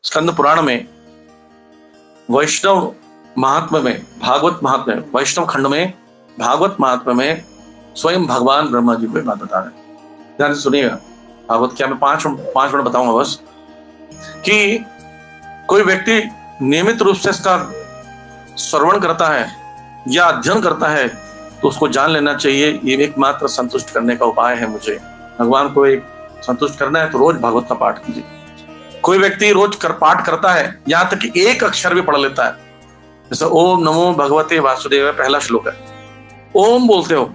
स्कंद पुराण में वैष्णव महात्म्य में, भागवत महात्म्य, वैष्णव खंड में भागवत महात्म्य में स्वयं भगवान ब्रह्मा जी को बात बता रहे हैं। ध्यान से सुनिएगा। भागवत क्या, मैं पांच मिनट बताऊंगा बस, कि कोई व्यक्ति नियमित रूप से इसका श्रवण करता है या अध्ययन करता है तो उसको जान लेना चाहिए ये एकमात्र संतुष्ट करने का उपाय है। मुझे भगवान को एक संतुष्ट करना है तो रोज भागवत का पाठ कीजिए। कोई व्यक्ति रोज पाठ करता है, यहां तक कि एक अक्षर भी पढ़ लेता है, जैसे ओम नमो भगवते वासुदेव पहला श्लोक है, ओम बोलते हो,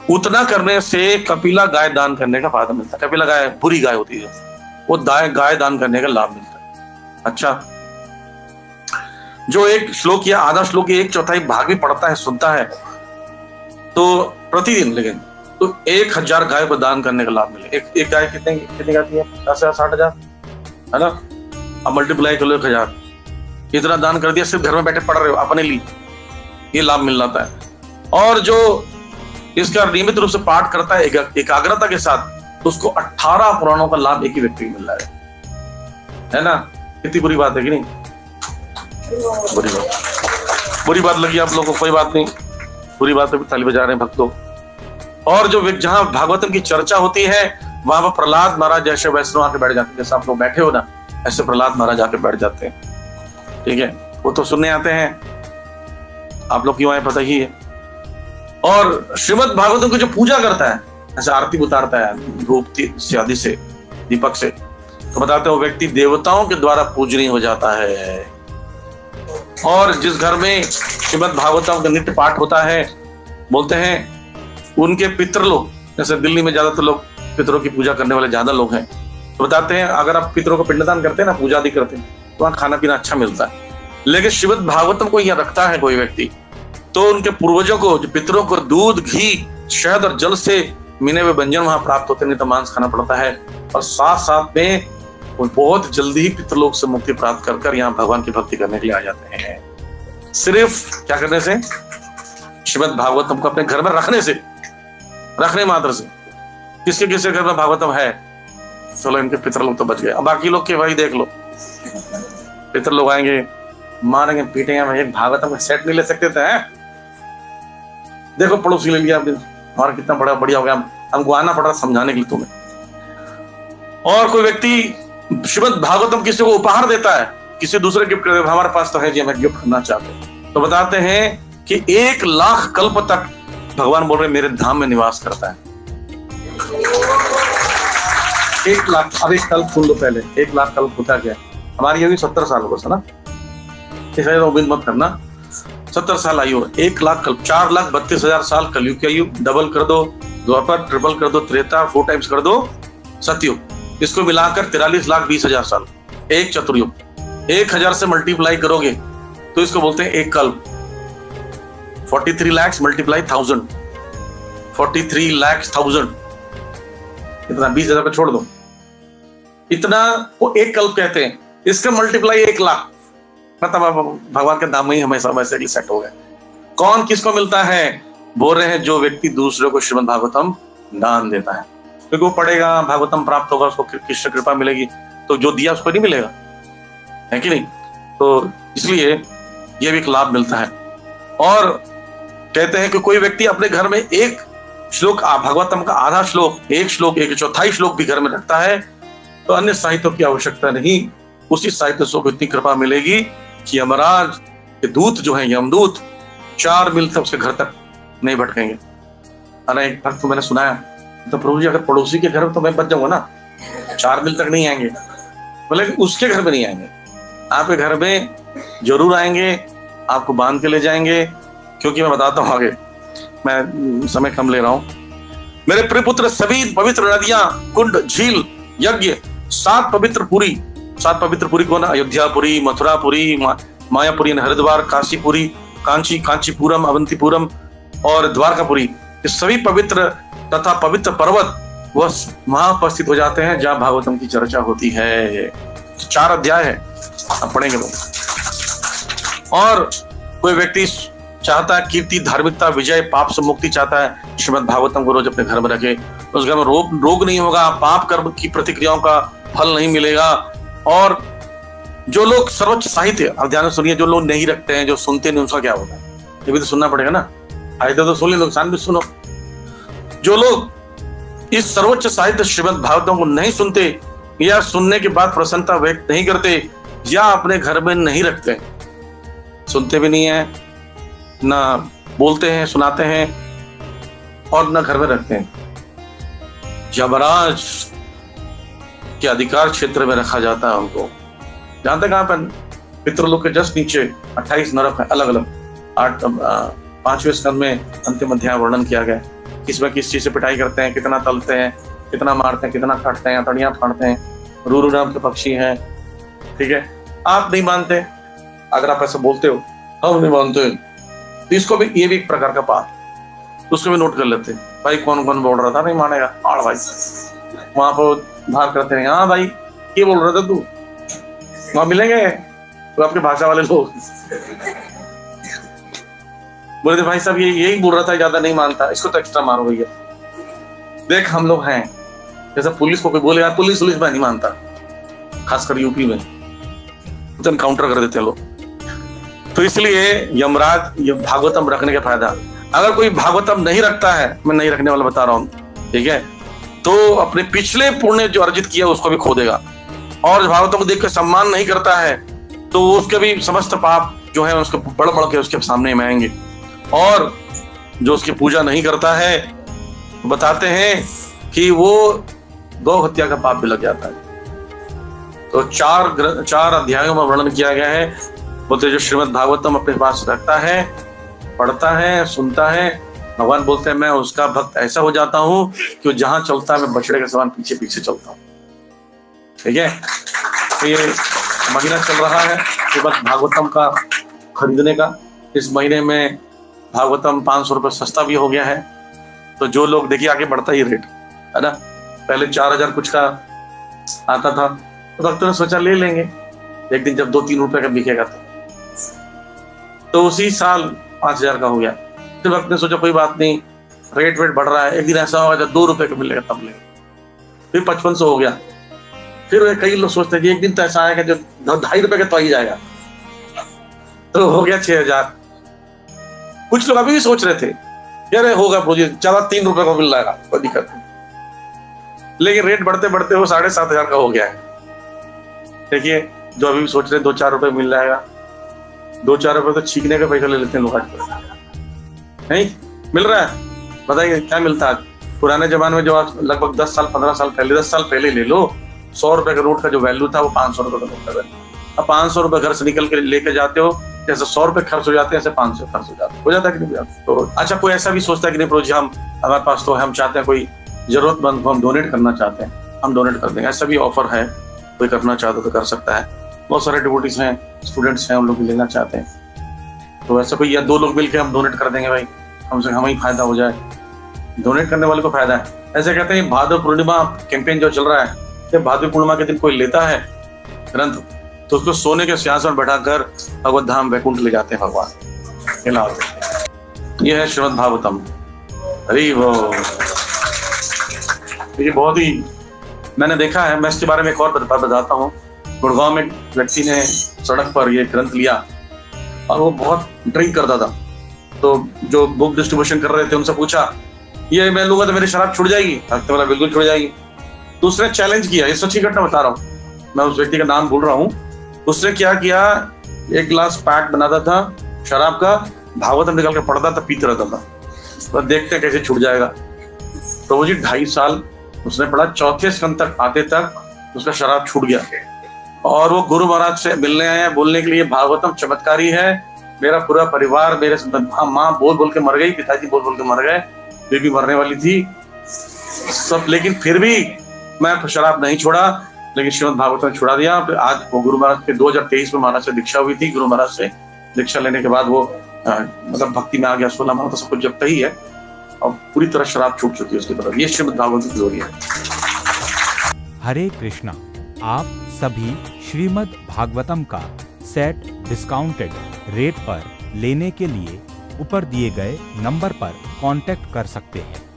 उतना करने से कपिला गाय दान करने का फायदा मिलता है। कपिला गाय बुरी गाय होती है, वो गाय दान करने का लाभ मिलता है। अच्छा, जो एक श्लोक या आधा श्लोक या एक चौथाई भाग भी पढ़ता है, सुनता है, तो प्रतिदिन लेकिन तो 1000 गाय को दान करने का लाभ मिले। एक गाय कितनी आती है? 50,000 60,000 है ना। अब मल्टीप्लाई कर लो 1000, इतना दान कर दिया। सिर्फ घर में बैठे पढ़ रहे हो अपने लिए, ये लाभ मिल जाता है। और जो इसका नियमित रूप से पाठ करता है एकाग्रता के साथ, तो उसको 18 पुराणों का लाभ एक ही व्यक्ति को मिल रहा है ना। कितनी बुरी बात है कि नहीं? बुरी बात लगी आप लोगों को? कोई बात नहीं, बुरी बात भी ताली बजा रहे हैं भक्त लोग। और जो जहां भागवतम की चर्चा होती है वहां पर प्रहलाद महाराज जैसे वैष्णव आके बैठ जाते हैं। जैसे आप लोग बैठे हो ना, ऐसे प्रहलाद महाराज आके बैठ जाते हैं। ठीक है, वो तो सुनने आते हैं, आप लोग क्यों आए पता ही है। और श्रीमद् भागवतम की जो पूजा करता है, ऐसे आरती उतारता है धूप आदि से, दीपक से, तो बताते हैं वो व्यक्ति देवताओं के द्वारा पूजनीय हो जाता है। और जिस घर में श्रीमद् भागवतम का नित्य पाठ होता है, बोलते हैं उनके पितृ लोग, जैसे दिल्ली में ज्यादातर लोग पितरों की पूजा करने वाले ज्यादा लोग हैं, तो बताते हैं अगर आप पितरों को पिंडदान करते हैं ना, पूजा आदि करते हैं, तो वहाँ खाना पीना अच्छा मिलता है। लेकिन श्रीमद् भागवतम को यहाँ रखता है कोई व्यक्ति, तो उनके पूर्वजों को, जो पितरों को दूध, घी, शहद और जल से मिले हुए व्यंजन वहां प्राप्त होते, नहीं तो मांस खाना पड़ता है। और साथ साथ में वो बहुत जल्दी ही पितृलोक से मुक्ति प्राप्त कर यहाँ भगवान की भक्ति करने के लिए आ जाते हैं। सिर्फ क्या करने से? श्रीमद् भागवतम को अपने घर में रखने मात्र से। किसके किसके घर में भागवतम है? चलो इनके पितर लोग तो बच गए, अब बाकी लोग के भाई देख लो, पितर लोग आएंगे, मारेंगे, पीटेंगे, भाई भागवतम का सेट नहीं ले सकते थे? देखो पड़ोसी ले लिया आपने, हमारा कितना बड़ा बढ़िया हो गया, हमको आना पड़ा समझाने के लिए तुम्हें। और कोई व्यक्ति श्रीमद् भागवतम किसी को उपहार देता है, किसी दूसरे गिफ्ट कर देता, हमारे पास तो है जी, हमें गिफ्ट करना चाहते हैं, तो बताते हैं कि 1 लाख कल्प तक भगवान बोल रहे मेरे धाम में निवास करता है। 1 लाख, अब एक कल्प सुन लो पहले, 1 लाख कल्प होता क्या? हमारी अभी 70 साल हो बस, है ना, इसलिए उम्मीद मत करना 70 साल आयु। 1 लाख कल्प, 4,32,000 साल कलयुग की आयु। डबल कर दो द्वापर, ट्रिपल कर दो त्रेता, 4 टाइम्स कर दो सतयुग, इसको मिलाकर 43,20,000 साल, एक चतुर्युग। 1000 से मल्टीप्लाई करोगे तो इसको बोलते हैं एक कल्प। 43 lakhs मल्टीप्लाई 1000, 43 lakhs 1000, इतना 20,000 पे छोड़ दो, इतना वो एक कल्प कहते हैं। इसका मल्टीप्लाई 1 लाख, मतलब भगवान के धाम में ही हमेशा वैसे ही सेट हो गए। कौन किसको मिलता है? बोल रहे हैं जो व्यक्ति दूसरे को श्रीमद् भागवतम दान देता है, क्योंकि वो पढ़ेगा, भागवतम प्राप्त होगा, उसको कृष्ण कृपा मिलेगी, तो जो दिया उसको नहीं मिलेगा, है कि नहीं? तो इसलिए ये भी एक लाभ मिलता है। और कहते हैं कि कोई व्यक्ति अपने घर में एक श्लोक भागवतम का आधा श्लोक, एक श्लोक, एक चौथाई श्लोक भी घर में रखता है, तो अन्य साहित्यों की आवश्यकता नहीं, उसी साहित्य से इतनी कृपा मिलेगी कि यमराज के दूत जो है, यमदूत, 4 मील तक उसके घर तक नहीं भटकेंगे। अरे एक भक्त मैंने सुनाया, तो प्रभु जी अगर पड़ोसी के घर में तो मैं बच जाऊंगा ना, 4 मील तक नहीं आएंगे, बोले उसके घर में नहीं आएंगे, आपके घर में जरूर आएंगे, आपको बांध के ले जाएंगे। क्योंकि मैं बताता हूं आगे, मैं समय कम ले रहा हूं। मेरे प्रिय पुत्र, सभी पवित्र नदियां, कुंड, झील, यज्ञ, 7 पवित्र पुरी कौन? अयोध्यापुरी, मथुरापुरी, मायापुरी, हरिद्वार, काशीपुरी, कांचीपुरम, अवंतीपुरम और द्वारकापुरी, ये सभी पवित्र तथा पवित्र पर्वत वह वहां उपस्थित हो जाते हैं जहां भागवतम की चर्चा होती है। 4 अध्याय है, आप पढ़ेंगे लोग। और कोई व्यक्ति चाहता है कीर्ति, धार्मिकता, विजय, पाप से मुक्ति चाहता है, श्रीमद् भागवतम को रोज अपने घर में रखे, उस घर में रोग नहीं होगा, पाप कर्म की प्रतिक्रियाओं का फल नहीं मिलेगा, और जो लोग सर्वोच्च साहित्य, अब ध्यान से सुनिए, जो लोग नहीं रखते हैं, जो सुनते नहीं, उसका क्या होगा, ये भी तो सुनना पड़ेगा ना। आयते तो सुन ले, नुकसान भी सुनो। जो लोग इस सर्वोच्च साहित्य श्रीमद् भागवतम को नहीं सुनते या सुनने के बाद प्रसन्नता व्यक्त नहीं करते या अपने घर में नहीं रखते, सुनते भी नहीं है, ना बोलते हैं, सुनाते हैं और ना घर में रखते हैं, यमराज के अधिकार क्षेत्र में रखा जाता है उनको। जानते कहां पर? पितृलोक के जस्ट नीचे 28 नरक है, अलग अलग। 5वें स्कंद में अंतिम अध्याय वर्णन किया गया, किसमें किस चीज से पिटाई करते हैं, कितना तलते हैं, कितना मारते हैं, कितना काटते हैं, तड़ियां फाड़ते हैं, रूरू नाम के पक्षी हैं। ठीक है, आप नहीं मानते, अगर आप ऐसा बोलते हो हम नहीं मानते, तो इसको भी, ये भी एक प्रकार का पाप, उसको भी नोट कर लेते भाई, कौन कौन बोल रहा था, नहीं मानेगा आड़ भाई, वहां पर बाहर करते हैं, हाँ भाई क्या बोल रहा था तू, वहां मिलेंगे तो आपके भाषा वाले लोग बोले थे भाई साहब ये यही बोल रहा था, ज्यादा नहीं मानता, इसको तो एक्स्ट्रा मारो भैया। देख हम लोग हैं, जैसे पुलिस को कोई बोले यार पुलिस में नहीं मानता, खासकर यूपी में तो एनकाउंटर कर देते हैं लोग। तो इसलिए यमराज ये भागवतम रखने का फायदा, अगर कोई भागवतम नहीं रखता है, मैं नहीं रखने वाला बता रहा हूं, ठीक है, तो अपने पिछले पुण्य जो अर्जित किया उसको भी खो देगा, और भागवतों को देख कर सम्मान नहीं करता है तो उसके भी समस्त पाप जो है उसको बढ़ बढ़ के उसके सामने में आएंगे। और जो उसकी पूजा नहीं करता है बताते हैं कि वो गौ हत्या का पाप भी लग जाता है। तो 4 अध्यायों में वर्णन किया गया है, बोलते जो श्रीमद् भागवतम अपने पास रखता है, पढ़ता है, सुनता है, भगवान बोलते हैं मैं उसका भक्त ऐसा हो जाता हूं कि जहां चलता है मैं बछड़े के समान पीछे पीछे चलता हूं। ठीक है, तो ये महीना चल रहा है श्रीमद् भागवतम का खरीदने का। इस महीने में भागवतम 500 रुपये सस्ता भी हो गया है, तो जो लोग, देखिए आगे बढ़ता ही रेट है ना, पहले 4000 कुछ का आता था, तो भक्तों ने सोचा ले लेंगे, एक दिन जब 2-3 रुपए का बिकेगा तो उसी साल 5000 का हो गया। फिर भक्त ने सोचा कोई बात नहीं, रेट वेट बढ़ रहा है, एक दिन ऐसा होगा जब 2 रुपए का मिलेगा तब लेंगे, फिर 5500 हो गया। फिर कई लोग सोचते हैं कि एक दिन तो ऐसा आएगा जब 2.5 रुपए का तो ही जाएगा, तो हो गया 6000। कुछ लोग अभी भी सोच रहे थे यार होगा प्रोजेक्ट, चला 3 रुपए का मिल जाएगा, कोई दिक्कत नहीं, लेकिन रेट बढ़ते बढ़ते वो 7500 का हो गया है। देखिए जो अभी भी सोच रहे 2-4 रुपए मिल जाएगा, 2-4 रुपए तो छींकने का पैसा ले लेते हैं लोग आज, नहीं मिल रहा है। बताइए क्या मिलता है? पुराने जमाने में जो आज लगभग 10 साल 15 साल पहले, 10 साल पहले ले लो, 100 रुपए का नोट का जो वैल्यू था वो 500 रुपए का नोट का वैल्यू। अब 500 रुपए घर से निकल के लेके जाते हो, जैसे 100 रुपए खर्च हो जाते हैं ऐसे 500 खर्च हो जाता है कि नहीं? तो अच्छा कोई ऐसा भी सोचता है कि नहीं प्रोजी हम, हमारे पास तो हम चाहते हैं कोई जरूरतमंद को हम डोनेट करना चाहते हैं, हम डोनेट कर देंगे, ऐसा भी ऑफर है, कोई करना चाहता तो कर सकता है। बहुत सारे डिवोटीज हैं, स्टूडेंट्स हैं, उन लोग भी लेना चाहते हैं, तो ऐसा कोई या 2 लोग मिलकर हम डोनेट कर देंगे भाई, हमसे हमें ही फायदा हो जाए, डोनेट करने वाले को फायदा है। ऐसे कहते हैं भादव पूर्णिमा कैंपेन जो चल रहा है, जब भादव पूर्णिमा के दिन कोई लेता है ग्रंथ तो उसको सोने के सिंहासन पर बैठाकर भगवत धाम वैकुंठ ले जाते हैं भगवान। ये है श्रीमद् भागवतम। हरि बोल। ये बहुत ही मैंने देखा है, मैं इसके बारे में एक और बताता हूँ। गुड़गांव में एक व्यक्ति ने सड़क पर ये ग्रंथ लिया और वो बहुत ड्रिंक करता था, तो जो बुक डिस्ट्रीब्यूशन कर रहे थे उनसे पूछा ये मैं लूंगा तो मेरी शराब छूट जाएगी? हफ्ते वाला बिल्कुल छूट जाएगी। तो उसने चैलेंज किया, ये सच्ची घटना बता रहा हूँ, मैं उस व्यक्ति का नाम भूल रहा हूँ। उसने क्या किया, 1 गिलास पैक बनाता था शराब का, भागवतम निकाल के पढ़ता था, पीते रहता था, तो देखते कैसे छूट जाएगा। तो वो जी 2.5 साल उसने पढ़ा, 4थे स्कंद तक आते तक उसका शराब छूट गया। और वो गुरु महाराज से मिलने आया, बोलने के लिए भागवतम चमत्कारी है, मेरा पूरा परिवार, मेरे माँ बोल बोल के मर गई, पिताजी बोल बोल के मर गए, बेबी मरने वाली थी सब, लेकिन फिर भी मैं शराब नहीं छोड़ा, लेकिन श्रीमद् भागवतम छुड़ा दिया। आज वो गुरु महाराज के 2023 में महाराज से दीक्षा हुई थी, गुरु महाराज से दीक्षा लेने के बाद वो मतलब भक्ति में आ गया, 16 माह तो सब कुछ जब ही है और पूरी तरह शराब छूट चुकी है उसकी तरफ। ये श्रीमद् भागवतम की जोड़ी है। हरे कृष्णा। आप सभी श्रीमद् भागवतम का सेट डिस्काउंटेड रेट पर लेने के लिए ऊपर दिए गए नंबर पर कांटेक्ट कर सकते हैं।